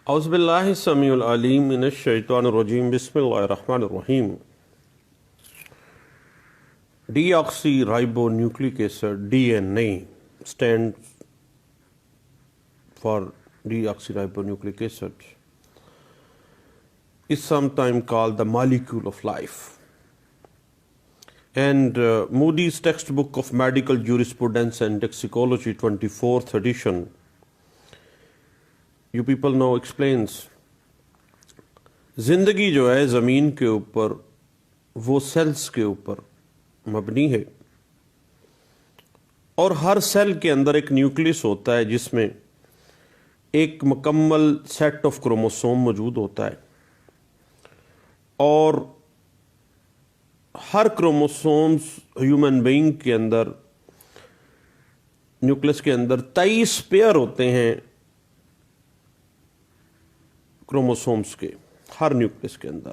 اعوذ باللہ السمیع العلیم من الشیطان الرجیم بسم اللہ الرحمن الرحیم. Deoxyribonucleic acid DNA stands for deoxyribonucleic acid is sometimes called the molecule of life. And Moody's textbook of medical jurisprudence and toxicology 24th edition, you people know, explains زندگی جو ہے زمین کے اوپر وہ سیلز کے اوپر مبنی ہے، اور ہر سیل کے اندر ایک نیوکلیس ہوتا ہے جس میں ایک مکمل سیٹ آف کروموسوم موجود ہوتا ہے، اور ہر کروموسومز ہیومن بینگ کے اندر نیوکلیس کے اندر 23 پیئر ہوتے ہیں کروموسومز کے ہر نیوکلیس کے اندر.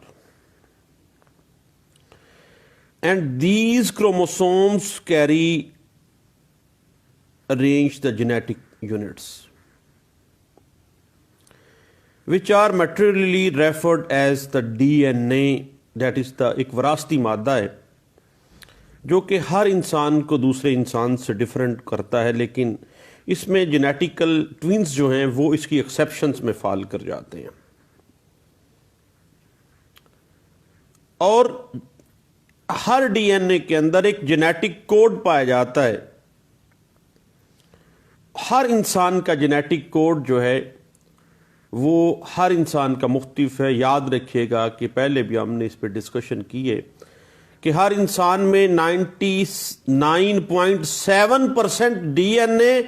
And these chromosomes carry arrange the genetic units which are materially referred as the DNA. that is the ایک وراثتی مادہ ہے جو کہ ہر انسان کو دوسرے انسان سے ڈیفرنٹ کرتا ہے، لیکن اس میں جینیٹیکل ٹوینز جو ہیں وہ اس کی ایکسیپشنز میں فال کر جاتے ہیں. اور ہر ڈی این اے کے اندر ایک جینیٹک کوڈ پایا جاتا ہے. ہر انسان کا جینیٹک کوڈ جو ہے وہ ہر انسان کا مختلف ہے. یاد رکھیے گا کہ پہلے بھی ہم نے اس پہ ڈسکشن کی ہے کہ ہر انسان میں 99.7% ڈی این اے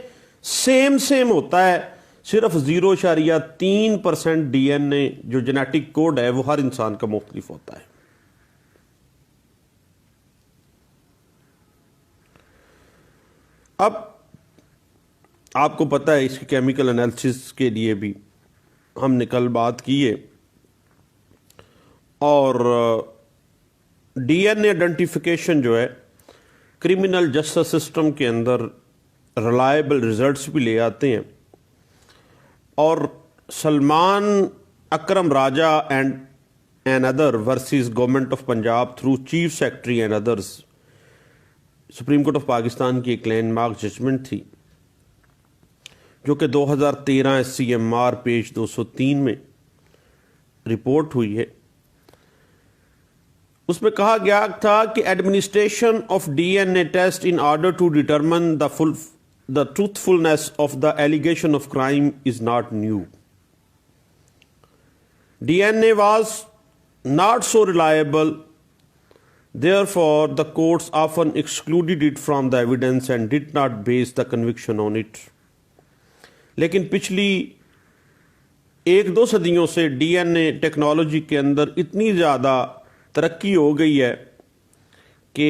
سیم ہوتا ہے، صرف 0.3% ڈی این اے جو جینیٹک کوڈ ہے وہ ہر انسان کا مختلف ہوتا ہے. اب آپ کو پتہ ہے اس کی کیمیکل انالیسس کے لیے بھی ہم نے کل بات کی ہے، اور ڈی این اے آئیڈینٹیفیکیشن جو ہے کرمنل جسٹس سسٹم کے اندر ریلائبل ریزلٹس بھی لے آتے ہیں. اور Salman Akram Raja and other versus government of Punjab through chief secretary and others, supreme court of Pakistan کی ایک لینڈ مارک ججمنٹ تھی جو کہ 2013 SCMR پیج 203 میں رپورٹ ہوئی ہے. اس میں کہا گیا تھا کہ administration of D N A test in order to determine the truthfulness of the allegation of crime is not new. D N A was not so reliable. Therefore, the courts often excluded it from the evidence and did not base the conviction on it. لیکن پچھلی 1-2 صدیوں سے D N a technology کے اندر اتنی زیادہ ترقی ہو گئی ہے کہ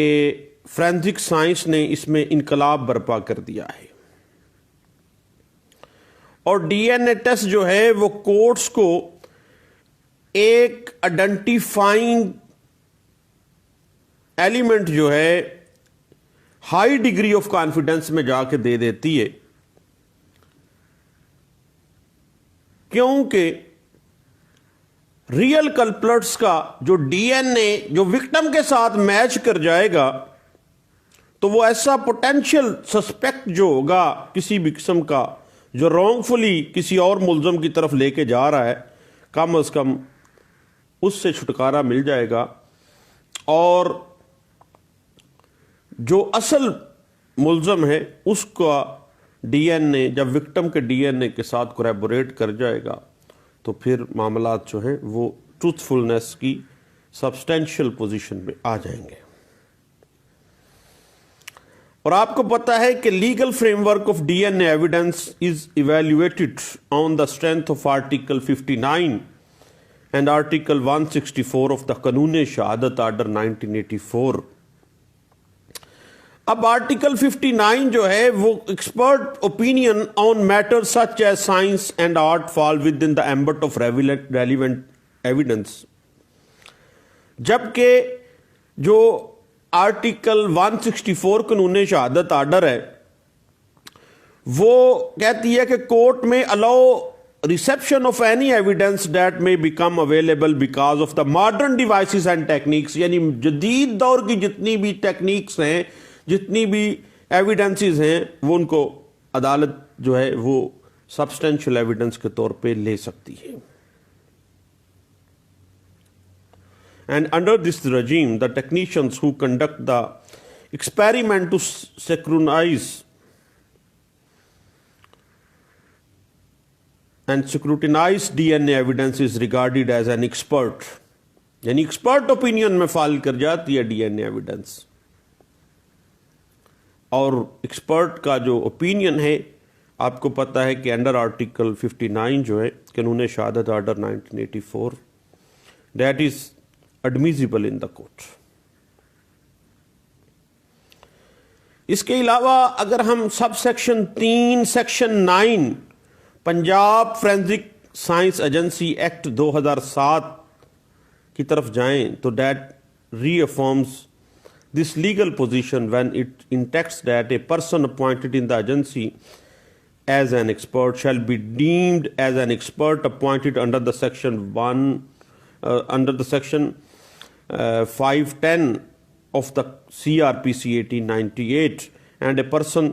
فورینزک سائنس نے اس میں انقلاب برپا کر دیا ہے. اور ڈی این اے ٹیسٹ جو ہے وہ کورٹس کو ایک آئیڈینٹیفائنگ ایلیمنٹ جو ہے ہائی ڈگری آف کانفیڈنس میں جا کے دے دیتی ہے، کیونکہ ریئل کلپلٹس کا جو ڈی این اے جو وکٹم کے ساتھ میچ کر جائے گا تو وہ ایسا پوٹینشیل سسپیکٹ جو ہوگا کسی بھی قسم کا جو رانگ فلی کسی اور ملزم کی طرف لے کے جا رہا ہے، کم از کم اس سے چھٹکارا مل جائے گا. اور جو اصل ملزم ہے اس کا ڈی این اے جب وکٹم کے ڈی این اے کے ساتھ کوریبوریٹ کر جائے گا تو پھر معاملات جو ہیں وہ ٹروتھفلنیس کی سبسٹینشیل پوزیشن میں آ جائیں گے. اور آپ کو پتہ ہے کہ legal framework of D N A evidence is evaluated on the strength of article 59 and article 164 of the Qanun Shahadat order 1984. اب آرٹیکل 59 جو ہے وہ expert opinion on matter such as science and art fall within the ambit of relevant evidence, جبکہ جو article 164 قانون Shahadat order ہے وہ کہتی ہے کہ کورٹ میں الاؤ reception of any evidence that may become available because of the modern devices and techniques, یعنی جدید دور کی جتنی بھی ٹیکنیکس ہیں، جتنی بھی ایویڈنسز ہیں، وہ ان کو عدالت جو ہے وہ سبسٹینشیل ایویڈنس کے طور پہ لے سکتی ہے. And under this regime, the technicians who conduct the experiment to synchronize and scrutinize DNA evidence is regarded as an expert. یعنی ایکسپرٹ اوپینین میں فال کر جاتی ہے ڈی این اے ایویڈنس. اور ایکسپرٹ کا جو اوپینین ہے آپ کو پتہ ہے کہ انڈر آرٹیکل 59 جو ہے Qanun Shahadat order 1984 that is admissible in the court. اس کے علاوہ اگر ہم subsection 3 section 9 Punjab forensic science agency act 2007 کی طرف جائیں تو that reaffirms this legal position when it enacts that a person appointed in the agency as an expert shall be deemed as an expert appointed under the section 510 of the CRPC 1898 and a person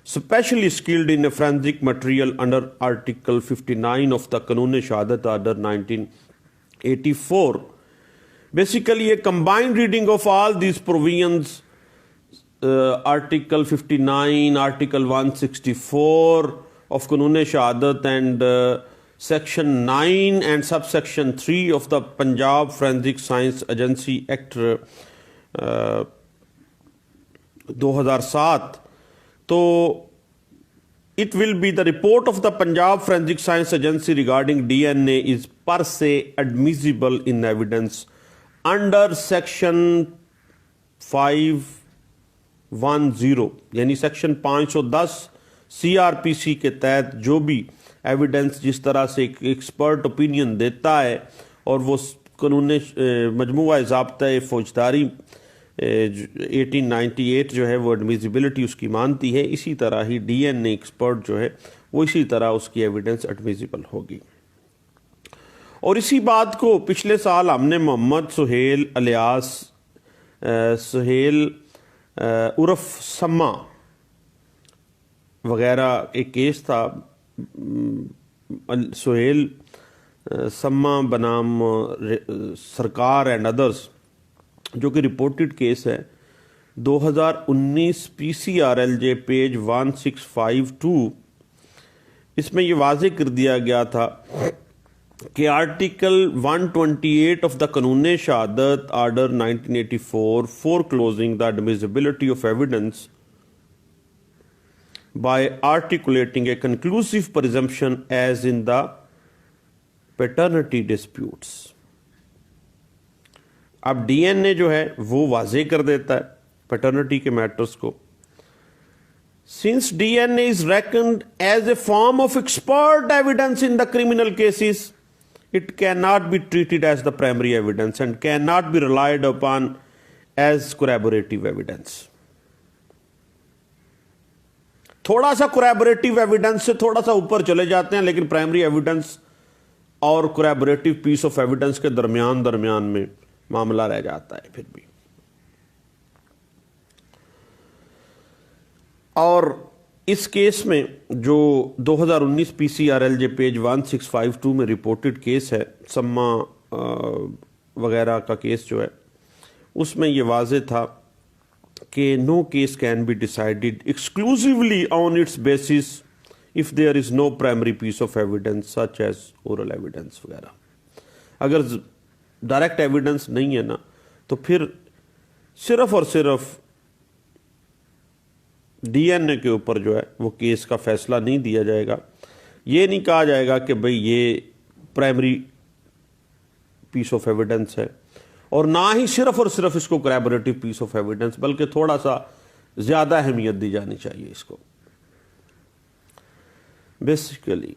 specially skilled in a forensic material under article 59 of the Qanun Shahadat Order 1984. Basically a combined reading of all these provisions, Article 59, Article 164 of Qanun Shahadat and Section 9 and Subsection 3 of the Punjab Forensic Science Agency Act 2007. So it will be the report of the Punjab Forensic Science Agency regarding DNA is per se admissible in evidence under Section 510 یعنی section 510 C R P سی کے تحت جو بھی evidence جس طرح سے ایک expert opinion دیتا ہے اور وہ قانون مجموعہ ضابطہ فوجداری 1898 جو ہے وہ ایڈمیزیبلٹی اس کی مانتی ہے، اسی طرح ہی ڈی این اے ایکسپرٹ جو ہے وہ اسی طرح اس کی ایویڈنس ایڈمیزیبل ہوگی. اور اسی بات کو پچھلے سال ہم نے محمد سہیل الیاس سہیل عرف سما وغیرہ ایک کیس تھا، سہیل سما بنام سرکار اینڈ ادرس، جو کہ رپورٹڈ کیس ہے 2019 P C R L J page 1652. اس میں یہ واضح کر دیا گیا تھا کہ article 128 of the Qanun Shahadat order 1984 foreclosing the admissibility of evidence by articulating a conclusive presumption as in the paternity disputes. اب ڈی این اے جو ہے وہ واضح کر دیتا ہے پیٹرنٹی کے میٹرز کو. Since DNA is reckoned as a form of expert evidence in the criminal cases, it cannot be treated as the primary evidence and cannot be relied upon as corroborative evidence. تھوڑا سا corroborative evidence سے تھوڑا سا اوپر چلے جاتے ہیں، لیکن primary evidence اور corroborative piece of evidence کے درمیان میں معاملہ رہ جاتا ہے پھر بھی. اور اس کیس میں جو 2019 P C R L J page 1652 میں رپورٹڈ کیس ہے، سما وغیرہ کا کیس جو ہے، اس میں یہ واضح تھا کہ no case can be decided exclusively on its basis if there is no primary piece of evidence such as oral evidence وغیرہ. اگر ڈائریکٹ ایویڈنس نہیں ہے نا تو پھر صرف اور صرف ڈی این اے کے اوپر جو ہے وہ کیس کا فیصلہ نہیں دیا جائے گا. یہ نہیں کہا جائے گا کہ بھئی یہ پرائمری پیس آف ایویڈنس ہے، اور نہ ہی صرف اور صرف اس کو corroborative پیس آف ایویڈنس، بلکہ تھوڑا سا زیادہ اہمیت دی جانی چاہیے اس کو. Basically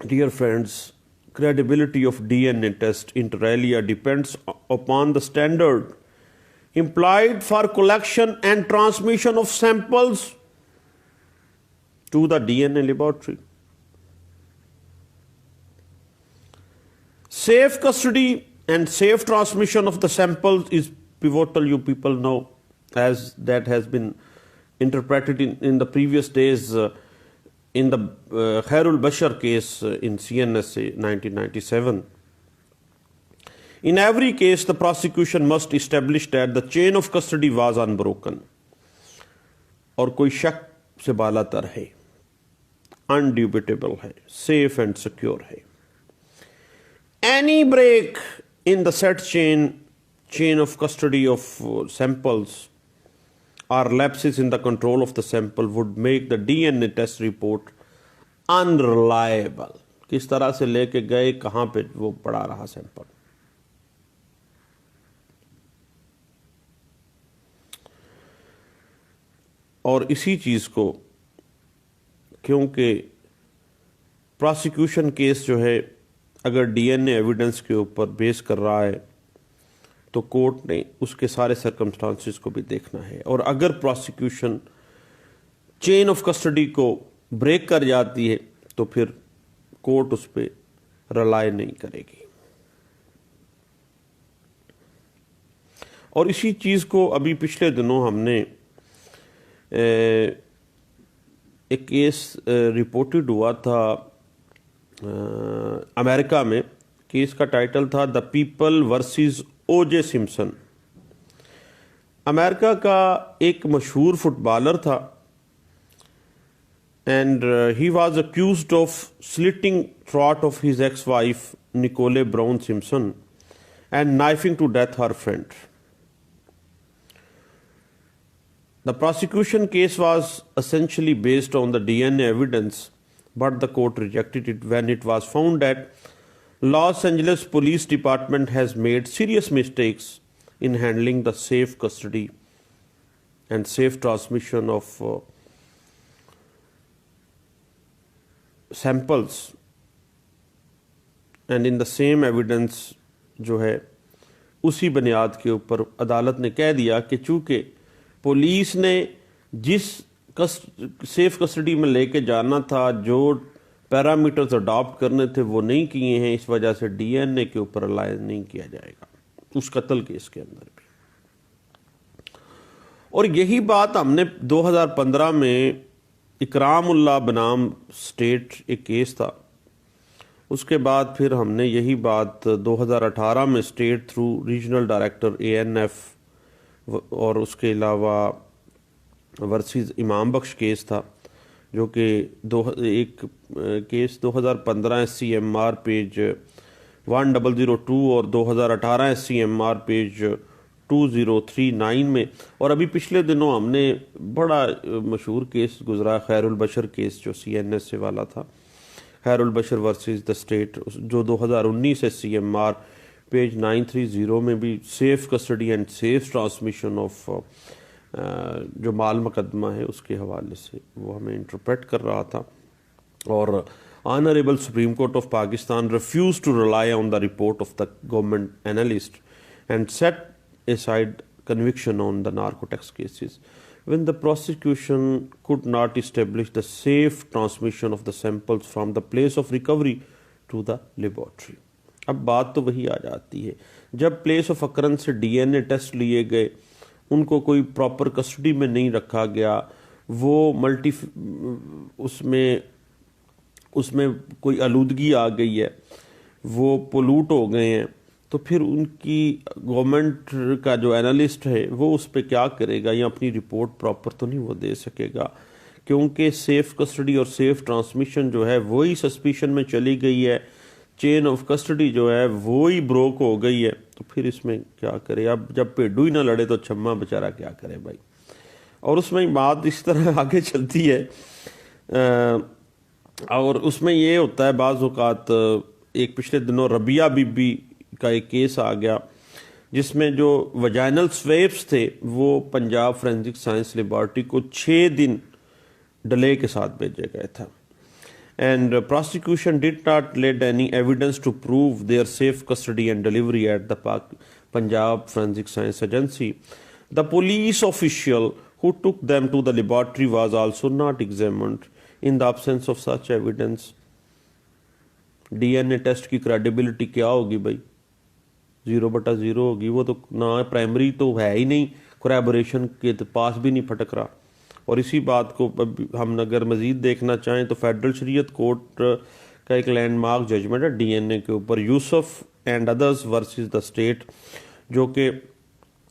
dear friends, credibility of DNA test inter alia depends upon the standard implied for collection and transmission of samples to the DNA laboratory. Safe custody and safe transmission of the samples is pivotal, you people know, as that has been interpreted in the previous days in the Khairul Bashar case in CNSA 1997. In every case, the prosecution must establish that the chain of custody was unbroken. اور کوئی شک سے بالا تر ہے, undebatable ہے, safe and secure ہے. Any break in the set chain of custody of samples or lapses in the control of the sample would make the DNA test report unreliable. کس طرح سے لے کے گئے, کہاں پہ وہ پڑا رہا سیمپل. اور اسی چیز کو کیونکہ پراسیکیوشن کیس جو ہے اگر ڈی این اے ایویڈنس کے اوپر بیس کر رہا ہے تو کورٹ نے اس کے سارے سرکمسٹانسز کو بھی دیکھنا ہے, اور اگر پراسیکیوشن چین آف کسٹڈی کو بریک کر جاتی ہے تو پھر کورٹ اس پہ رلائی نہیں کرے گی. اور اسی چیز کو ابھی پچھلے دنوں ہم نے ایک کیس رپورٹڈ ہوا تھا امریکہ میں. کیس کا ٹائٹل تھا the people versus O J Simpson. امریکہ کا ایک مشہور فٹ بالر تھا and he was accused of slitting throat of his ex wife Nicole Brown Simpson and knifing to death her friend. The prosecution case was essentially based on the DNA evidence, but the court rejected it when it was found that Los Angeles Police Department has made serious mistakes in handling the safe custody and safe transmission of samples. And in the same evidence جو ہے اسی بنیاد کے اوپر عدالت نے کہہ دیا کہ چونکہ پولیس نے جس سیف کسٹڈی میں لے کے جانا تھا, جو پیرامیٹرز اڈاپٹ کرنے تھے وہ نہیں کیے ہیں, اس وجہ سے ڈی این اے کے اوپر الائی نہیں کیا جائے گا اس قتل کیس کے اندر بھی. اور یہی بات ہم نے 2015 میں اکرام اللہ بنام اسٹیٹ ایک کیس تھا, اس کے بعد پھر ہم نے یہی بات 2018 میں state through regional director A N F اور اس کے علاوہ ورسز امام بخش کیس تھا جو کہ ایک case 2015 S C M R page 1002 اور 2018 S C M R page 2039 میں. اور ابھی پچھلے دنوں ہم نے بڑا مشہور کیس گزرا خیر البشر کیس جو سی این ایس سے والا تھا, خیر البشر ورسز دا اسٹیٹ, جو 2019 S C M R page 930 میں بھی safe custody and safe transmission of جو مال مقدمہ ہے اس کے حوالے سے وہ ہمیں انٹرپریٹ کر رہا تھا. اور honourable Supreme court of Pakistan refuses to rely on the report of the government analyst and set aside conviction on the narcotics cases when the prosecution could not establish the safe transmission of the samples from the place of recovery to the laboratory. اب بات تو وہی آ جاتی ہے, جب place of occurrence سے D N A test لیے گئے, ان کو کوئی پراپر کسٹڈی میں نہیں رکھا گیا, وہ اس میں کوئی آلودگی آ گئی ہے, وہ پولوٹ ہو گئے ہیں, تو پھر ان کی گورنمنٹ کا جو اینالسٹ ہے وہ اس پہ کیا کرے گا, یا اپنی رپورٹ پراپر تو نہیں وہ دے سکے گا, کیونکہ سیف کسٹڈی اور سیف ٹرانسمیشن جو ہے وہی سسپیشن میں چلی گئی ہے, چین آف کسٹڈی جو ہے وہی بروک ہو گئی ہے, تو پھر اس میں کیا کرے. اب جب پیڈو ہی نہ لڑے تو چھما بیچارہ کیا کرے بھائی. اور اس میں بات اس طرح آگے چلتی ہے, اور اس میں یہ ہوتا ہے بعض اوقات, ایک پچھلے دنوں ربیہ بی بی کا ایک کیس آ گیا جس میں جو وجائنل سویپس تھے وہ پنجاب فورینسک سائنس لیبارٹری کو 6 دن ڈیلے کے ساتھ بھیجے گئے تھا. And prosecution did not lead any evidence to prove their safe custody and delivery at the Punjab forensic science agency. The police official who took them to the laboratory was also not examined in the absence of such evidence. D N A test کی credibility کیا ہوگی بھائی؟ 0/0 ہوگی. وہ تو نہ primary تو ہے ہی نہیں, کوریبوریشن کے پاس بھی نہیں پھٹک رہا. اور اسی بات کو ہم اگر مزید دیکھنا چاہیں تو فیڈرل شریعت کورٹ کا ایک لینڈ مارک ججمنٹ ہے ڈی این اے کے اوپر, Yousaf and others versus the state, جو کہ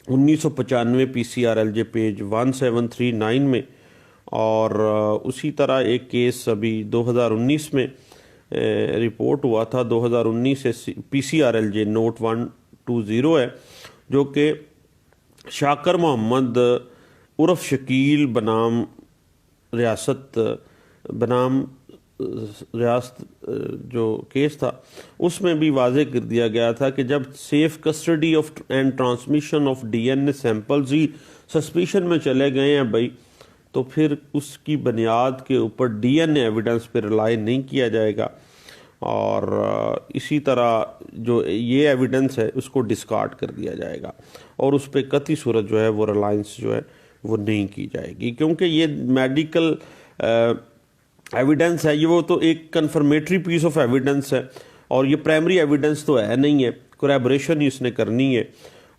1995 PCRLJ پیج 1739 میں. اور اسی طرح ایک کیس ابھی 2019 میں رپورٹ ہوا تھا, 2019 سے PCRLJ نوٹ 120 ہے, جو کہ شاکر محمد عرف شکیل بنام ریاست جو کیس تھا, اس میں بھی واضح کر دیا گیا تھا کہ جب safe custody of and transmission of D N A samples ہی سسپیشن میں چلے گئے ہیں بھائی, تو پھر اس کی بنیاد کے اوپر ڈی این اے ایویڈنس پہ رلائی نہیں کیا جائے گا. اور اسی طرح جو یہ ایویڈنس ہے اس کو ڈسکارڈ کر دیا جائے گا, اور اس پہ قطعی صورت جو ہے وہ ریلائنس جو ہے وہ نہیں کی جائے گی, کیونکہ یہ میڈیکل ایویڈنس ہے, یہ وہ تو ایک کنفرمیٹری پیس آف ایویڈنس ہے, اور یہ پرائمری ایویڈنس تو ہے نہیں ہے, کوریبوریشن ہی اس نے کرنی ہے.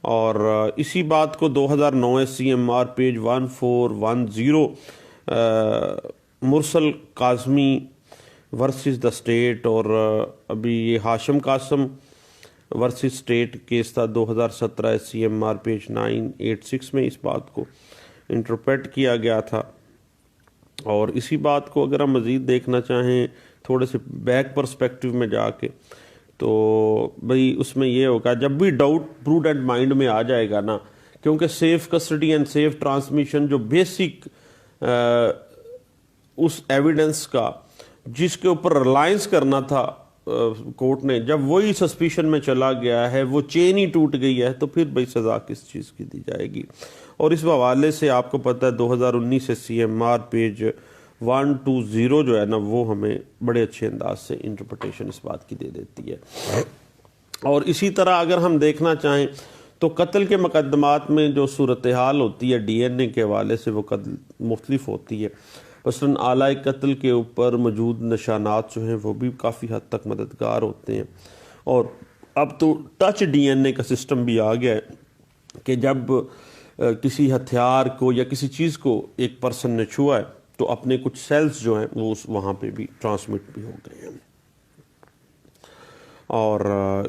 اور اسی بات کو 2009 CMR پیج 1410 مرسل کاظمی ورسز دا اسٹیٹ, اور ابھی یہ ہاشم قاسم ورسز اسٹیٹ کیس تھا 2017 CMR پیج 986 میں اس بات کو انٹرپریٹ کیا گیا تھا. اور اسی بات کو اگر ہم مزید دیکھنا چاہیں تھوڑے سے بیک پرسپیکٹیو میں جا کے, تو بھئی اس میں یہ ہوگا جب بھی ڈاؤٹ پروڈنٹ مائنڈ میں آ جائے گا نا, کیونکہ safe custody and safe transmission جو بیسک اس ایویڈنس کا جس کے اوپر ریلائنس کرنا تھا کورٹ نے, جب وہی سسپیشن میں چلا گیا ہے, وہ چین ہی ٹوٹ گئی ہے, تو پھر بھئی سزا کس چیز کی دی جائے گی. اور اس حوالے سے آپ کو پتہ ہے 2019 سے CMR پیج 120 جو ہے نا, وہ ہمیں بڑے اچھے انداز سے انٹرپریٹیشن اس بات کی دے دیتی ہے. اور اسی طرح اگر ہم دیکھنا چاہیں تو قتل کے مقدمات میں جو صورتحال ہوتی ہے ڈی این اے کے حوالے سے وہ مختلف ہوتی ہے. مثلاً آلائے قتل کے اوپر موجود نشانات جو ہیں وہ بھی کافی حد تک مددگار ہوتے ہیں. اور اب تو ٹچ ڈی این اے کا سسٹم بھی آ گیا ہے کہ جب کسی ہتھیار کو یا کسی چیز کو ایک پرسن نے چھوا ہے تو اپنے کچھ سیلز جو ہیں وہ وہاں پہ بھی ٹرانسمٹ بھی ہو گئے ہیں. اور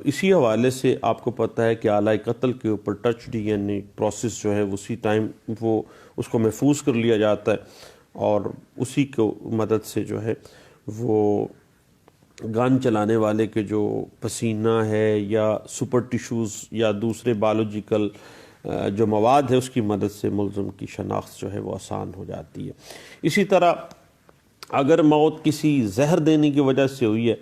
اسی حوالے سے آپ کو پتہ ہے کہ آلائے قتل کے اوپر touch D N A process جو ہے اسی ٹائم وہ اس کو محفوظ کر لیا جاتا ہے, اور اسی کو مدد سے جو ہے وہ گن چلانے والے کے جو پسینہ ہے یا سپر ٹیشوز یا دوسرے بایولوجیکل جو مواد ہے اس کی مدد سے ملزم کی شناخت جو ہے وہ آسان ہو جاتی ہے. اسی طرح اگر موت کسی زہر دینے کی وجہ سے ہوئی ہے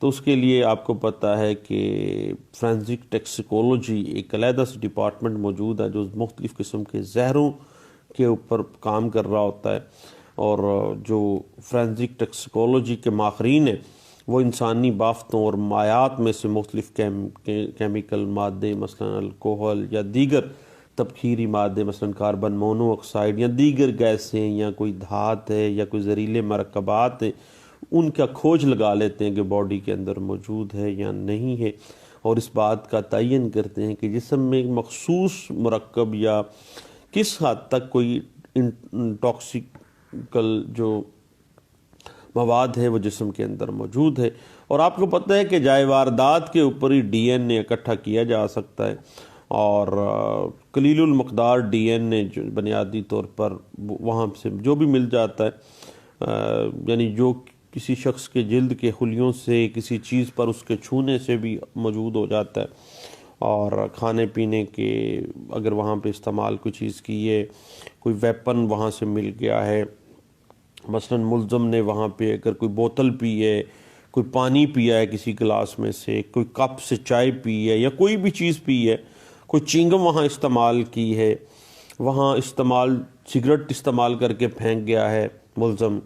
تو اس کے لیے آپ کو پتہ ہے کہ فرینزک ٹیکسیکولوجی ایک علیحدہ سے ڈپارٹمنٹ موجود ہے جو مختلف قسم کے زہروں کے اوپر کام کر رہا ہوتا ہے. اور جو فرینزک ٹیکسیکولوجی کے ماہرین ہیں وہ انسانی بافتوں اور مائعات میں سے مختلف کیمیکل مادے مثلاً الکوہل یا دیگر تبخیری مادے مثلاً کاربن مونو آکسائڈ یا دیگر گیسیں یا کوئی دھات ہے یا کوئی زہریلے مرکبات ہیں, ان کا کھوج لگا لیتے ہیں کہ باڈی کے اندر موجود ہے یا نہیں ہے, اور اس بات کا تعین کرتے ہیں کہ جسم میں ایک مخصوص مرکب یا کس حد تک کوئی ٹاکسیکل جو مواد ہے وہ جسم کے اندر موجود ہے. اور آپ کو پتہ ہے کہ جائے واردات کے اوپر ہی ڈی این اے اکٹھا کیا جا سکتا ہے, اور قلیل المقدار ڈی این اے جو بنیادی طور پر وہاں سے جو بھی مل جاتا ہے, یعنی جو کسی شخص کے جلد کے خلیوں سے کسی چیز پر اس کے چھونے سے بھی موجود ہو جاتا ہے, اور کھانے پینے کے اگر وہاں پہ استعمال کوئی چیز کی ہے, کوئی ویپن وہاں سے مل گیا ہے, مثلاً ملزم نے وہاں پہ اگر کوئی بوتل پی ہے, کوئی پانی پیا ہے کسی گلاس میں سے, کوئی کپ سے چائے پی ہے یا کوئی بھی چیز پی ہے, کوئی چنگم وہاں استعمال کی ہے, وہاں سگریٹ استعمال کر کے پھینک گیا ہے ملزم,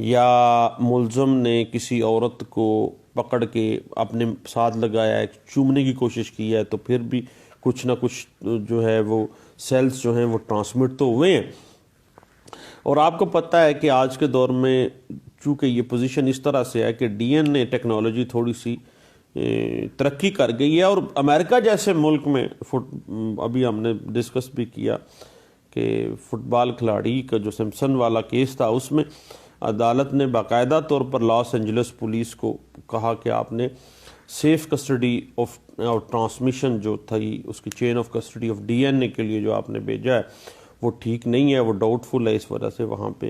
یا ملزم نے کسی عورت کو پکڑ کے اپنے ساتھ لگایا ہے, چومنے کی کوشش کی ہے, تو پھر بھی کچھ نہ کچھ جو ہے وہ سیلز جو ہیں وہ ٹرانسمٹ تو ہوئے ہیں. اور آپ کو پتہ ہے کہ آج کے دور میں چونکہ یہ پوزیشن اس طرح سے ہے کہ ڈی این اے ٹیکنالوجی تھوڑی سی ترقی کر گئی ہے، اور امریکہ جیسے ملک میں ابھی ہم نے ڈسکس بھی کیا کہ فٹ بال کھلاڑی کا جو سمسن والا کیس تھا، اس میں عدالت نے باقاعدہ طور پر لاس اینجلس پولیس کو کہا کہ آپ نے سیف کسٹڈی آف ٹرانسمیشن جو تھی اس کی chain of custody of D N A کے لیے جو آپ نے بھیجا ہے وہ ٹھیک نہیں ہے، وہ ڈاؤٹ فل ہے، اس وجہ سے وہاں پہ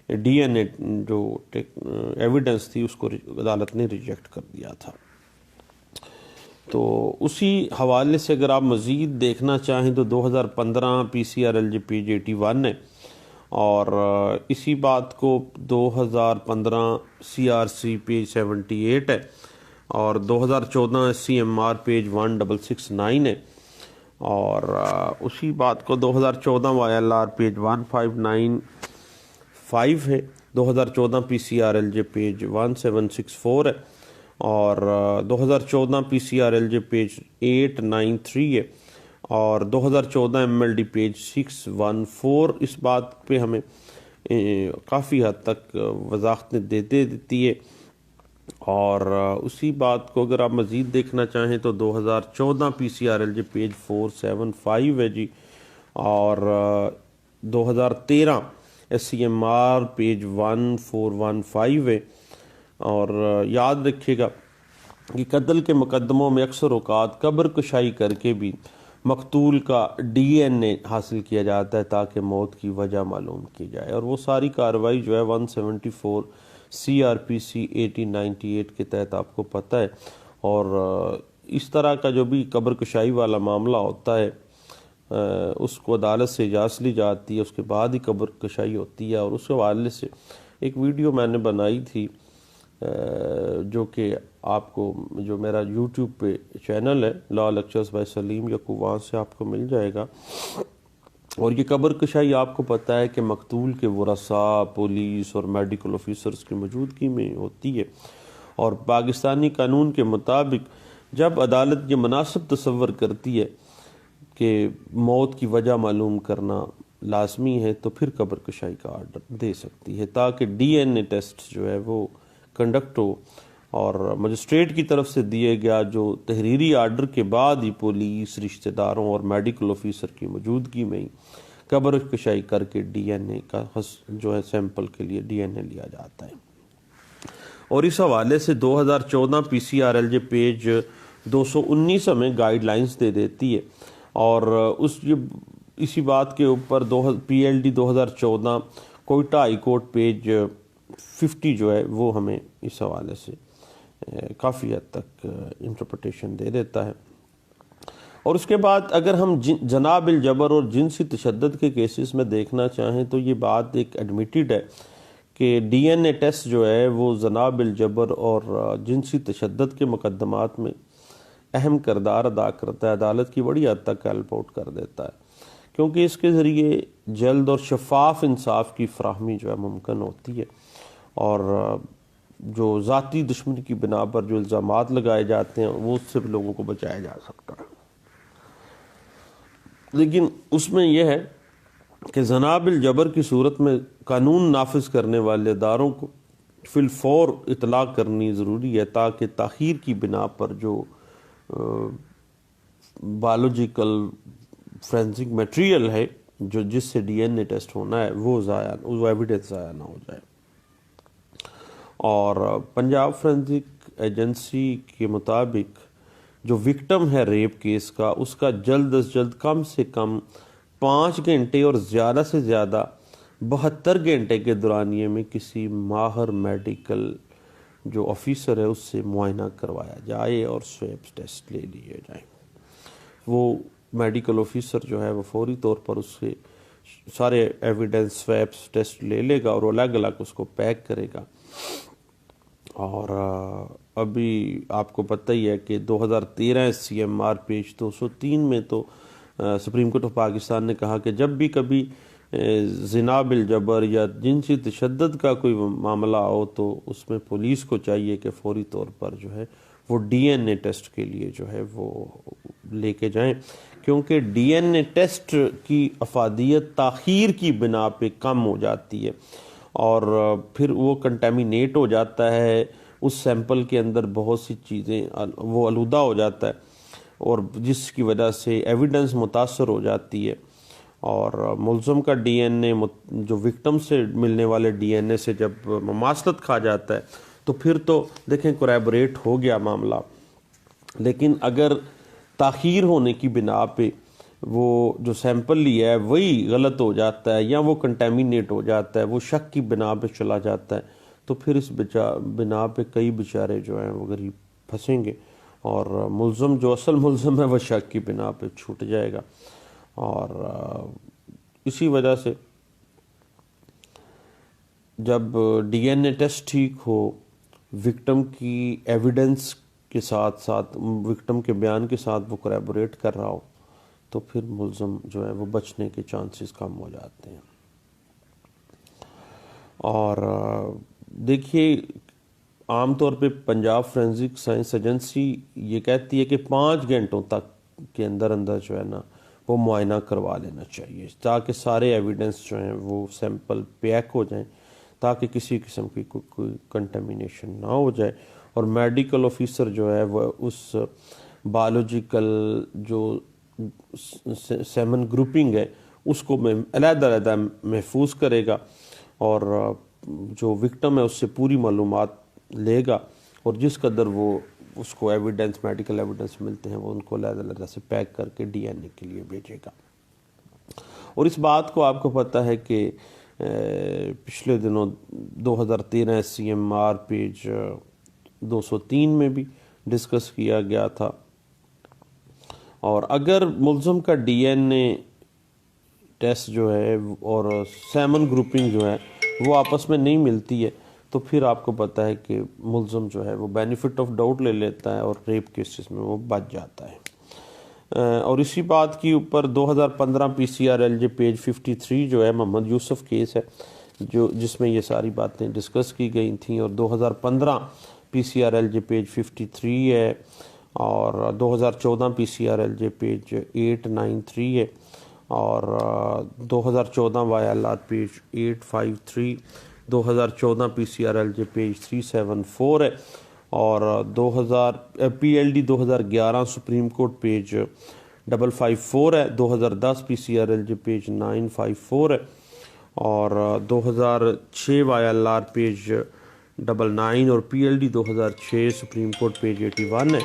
ڈی این اے جو ایویڈنس تھی اس کو عدالت نے ریجیکٹ کر دیا تھا۔ تو اسی حوالے سے اگر آپ مزید دیکھنا چاہیں تو 2015 P C R L G page 81 ہے، اور اسی بات کو 2015 سی آر سی پیج 78 ہے، اور 2014 سی ایم آر پیج 1669 ہے، اور اسی بات کو 2014 وائی ایل آر پیج 1595 ہے، 2014 P C R L J page 1764 ہے، اور 2014 P C R L J page 893 ہے، اور 2014 ایم ایل ڈی پیج 614 اس بات پہ ہمیں کافی حد تک وضاحت دیتی ہے۔ اور اسی بات کو اگر آپ مزید دیکھنا چاہیں تو 2014 P C R L J page 475 ہے جی، اور 2013 S C M R page 1415 ہے، اور یاد رکھیے گا کہ قتل کے مقدموں میں اکثر اوقات قبر کشائی کر کے بھی مقتول کا ڈی این اے حاصل کیا جاتا ہے تاکہ موت کی وجہ معلوم کی جائے، اور وہ ساری کارروائی جو ہے 174 سی آر پی سی 1898 کے تحت آپ کو پتہ ہے۔ اور اس طرح کا جو بھی قبر کشائی والا معاملہ ہوتا ہے اس کو عدالت سے اجازت لی جاتی ہے، اس کے بعد ہی قبر کشائی ہوتی ہے، اور اس حوالے سے ایک ویڈیو میں نے بنائی تھی جو کہ آپ کو جو میرا یوٹیوب پہ چینل ہے لا لیکچرز بائی سلیم یعقوب، وہاں سے آپ کو مل جائے گا۔ اور یہ قبر کشائی آپ کو پتہ ہے کہ مقتول کے ورثاء، پولیس اور میڈیکل آفیسرز کی موجودگی میں ہوتی ہے، اور پاکستانی قانون کے مطابق جب عدالت یہ مناسب تصور کرتی ہے کہ موت کی وجہ معلوم کرنا لازمی ہے تو پھر قبر کشائی کا آرڈر دے سکتی ہے تاکہ ڈی این اے ٹیسٹ جو ہے وہ کنڈکٹ ہو، اور مجسٹریٹ کی طرف سے دیے گیا جو تحریری آرڈر کے بعد ہی پولیس، رشتہ داروں اور میڈیکل آفیسر کی موجودگی میں ہی قبر کشائی کر کے ڈی این اے کا جو ہے سیمپل کے لیے ڈی این اے لیا جاتا ہے۔ اور اس حوالے سے 2014 P C R L J page 219 ہمیں گائیڈ لائنز دے دیتی ہے، اور اسی بات کے اوپر پی L D 2014 Quetta high court page 50 جو ہے وہ ہمیں اس حوالے سے کافی حد تک انٹرپریٹیشن دے دیتا ہے۔ اور اس کے بعد اگر ہم جناب الجبر اور جنسی تشدد کے کیسز میں دیکھنا چاہیں تو یہ بات ایک ایڈمیٹڈ ہے کہ ڈی این اے ٹیسٹ جو ہے وہ جناب الجبر اور جنسی تشدد کے مقدمات میں اہم کردار ادا کرتا ہے، عدالت کی بڑی حد تک ہیلپ آؤٹ کر دیتا ہے، کیونکہ اس کے ذریعے جلد اور شفاف انصاف کی فراہمی جو ہے ممکن ہوتی ہے، اور جو ذاتی دشمنی کی بنا پر جو الزامات لگائے جاتے ہیں وہ اس سے بھی لوگوں کو بچایا جا سکتا ہے۔ لیکن اس میں یہ ہے کہ جناب الجبر کی صورت میں قانون نافذ کرنے والے اداروں کو فی الفور اطلاع کرنی ضروری ہے تاکہ تاخیر کی بنا پر جو بایولوجیکل فورینسک میٹیریل ہے جو جس سے ڈی این اے ٹیسٹ ہونا ہے وہ ایویڈنس ضائع نہ ہو جائے۔ اور پنجاب فورینسک ایجنسی کے مطابق جو وکٹم ہے ریپ کیس کا، اس کا جلد از جلد کم سے کم 5 گھنٹے اور زیادہ سے زیادہ 72 گھنٹے کے دورانیے میں کسی ماہر میڈیکل جو آفیسر ہے اس سے معائنہ کروایا جائے اور سویب ٹیسٹ لے لیے جائیں۔ وہ میڈیکل آفیسر جو ہے وہ فوری طور پر اس سے سارے ایویڈنس سویب ٹیسٹ لے لے گا اور الگ الگ اس کو پیک کرے گا۔ اور ابھی آپ کو پتہ ہی ہے کہ 2013 سی ایم آر پیج 203 میں تو سپریم کورٹ آف پاکستان نے کہا کہ جب بھی کبھی زنا بالجبر یا جنسی تشدد کا کوئی معاملہ ہو تو اس میں پولیس کو چاہیے کہ فوری طور پر جو ہے وہ ڈی این اے ٹیسٹ کے لیے جو ہے وہ لے کے جائیں، کیونکہ ڈی این اے ٹیسٹ کی افادیت تاخیر کی بنا پہ کم ہو جاتی ہے، اور پھر وہ کنٹیمینیٹ ہو جاتا ہے، اس سیمپل کے اندر بہت سی چیزیں وہ آلودہ ہو جاتا ہے، اور جس کی وجہ سے ایویڈنس متاثر ہو جاتی ہے، اور ملزم کا ڈی این اے جو وکٹم سے ملنے والے ڈی این اے سے جب مماثلت کھا جاتا ہے تو پھر تو دیکھیں کوریبوریٹ ہو گیا معاملہ. لیکن اگر تاخیر ہونے کی بنا پہ وہ جو سیمپل لیا ہے وہی غلط ہو جاتا ہے یا وہ کنٹیمینیٹ ہو جاتا ہے، وہ شک کی بنا پہ چلا جاتا ہے، تو پھر اس بنا پہ کئی بیچارے جو ہیں وہ غریب پھنسیں گے، اور ملزم جو اصل ملزم ہے وہ شک کی بنا پہ چھوٹ جائے گا. اور اسی وجہ سے جب ڈی این اے ٹیسٹ ٹھیک ہو، وکٹم کی ایویڈنس کے ساتھ ساتھ وکٹم کے بیان کے ساتھ وہ کوریبوریٹ کر رہا ہو، تو پھر ملزم جو ہے وہ بچنے کے چانسز کم ہو جاتے ہیں. اور دیکھیے عام طور پہ پنجاب فورینزک سائنس ایجنسی یہ کہتی ہے کہ 5 گھنٹوں تک کے اندر جو ہے نا وہ معائنہ کروا لینا چاہیے، تاکہ سارے ایویڈنس جو ہیں وہ سیمپل پیک ہو جائیں، تاکہ کسی قسم کی کوئی کنٹیمینیشن نہ ہو جائے. اور میڈیکل آفیسر جو ہے وہ اس بایولوجیکل جو سیمن گروپنگ ہے اس کو علیحدہ علیحدہ محفوظ کرے گا، اور جو وکٹم ہے اس سے پوری معلومات لے گا، اور جس قدر وہ اس کو ایویڈنس میڈیکل ایویڈنس ملتے ہیں وہ ان کو علیحدہ علیحدہ سے پیک کر کے ڈی این اے کے لیے بھیجے گا. اور اس بات کو آپ کو پتہ ہے کہ پچھلے دنوں 2013 سی ایم آر پیج 203 میں بھی ڈسکس کیا گیا تھا. اور اگر ملزم کا ڈی این اے ٹیسٹ جو ہے اور سیمن گروپنگ جو ہے وہ آپس میں نہیں ملتی ہے، تو پھر آپ کو پتہ ہے کہ ملزم جو ہے وہ بینیفٹ آف ڈاؤٹ لے لیتا ہے اور ریپ کیسز میں وہ بچ جاتا ہے. اور اسی بات کی اوپر 2015 P C R L J page 53 جو ہے محمد یوسف کیس ہے جس میں یہ ساری باتیں ڈسکس کی گئی تھیں، اور 2015 P C R L J page 53 ہے، اور 2014 P C R L J page 893 ہے، اور 2014 Y L R page 853، 2014 P C R L J page 374 ہے، اور 2000 P L D 2011 supreme court page 554 ہے، 2010 P C R L J page 954 ہے، اور 2006 Y L R page 99، اور پی L D 2006 supreme court page 81 ہے،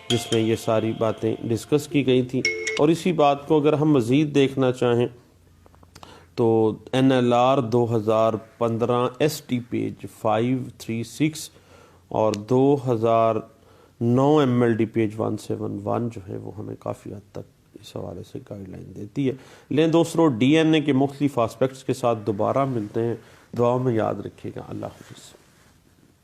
جس میں یہ ساری باتیں ڈسکس کی گئی تھیں. اور اسی بات کو اگر ہم مزید دیکھنا چاہیں تو N L R 2015 S T page 536 اور 2009 ایم ایل ڈی پیج 171 جو ہے وہ ہمیں کافی حد تک اس حوالے سے گائیڈ لائن دیتی ہے. لیکن دوستوں ڈی این اے کے مختلف آسپیکٹس کے ساتھ دوبارہ ملتے ہیں، دعاؤں میں یاد رکھیے گا. اللہ حافظ.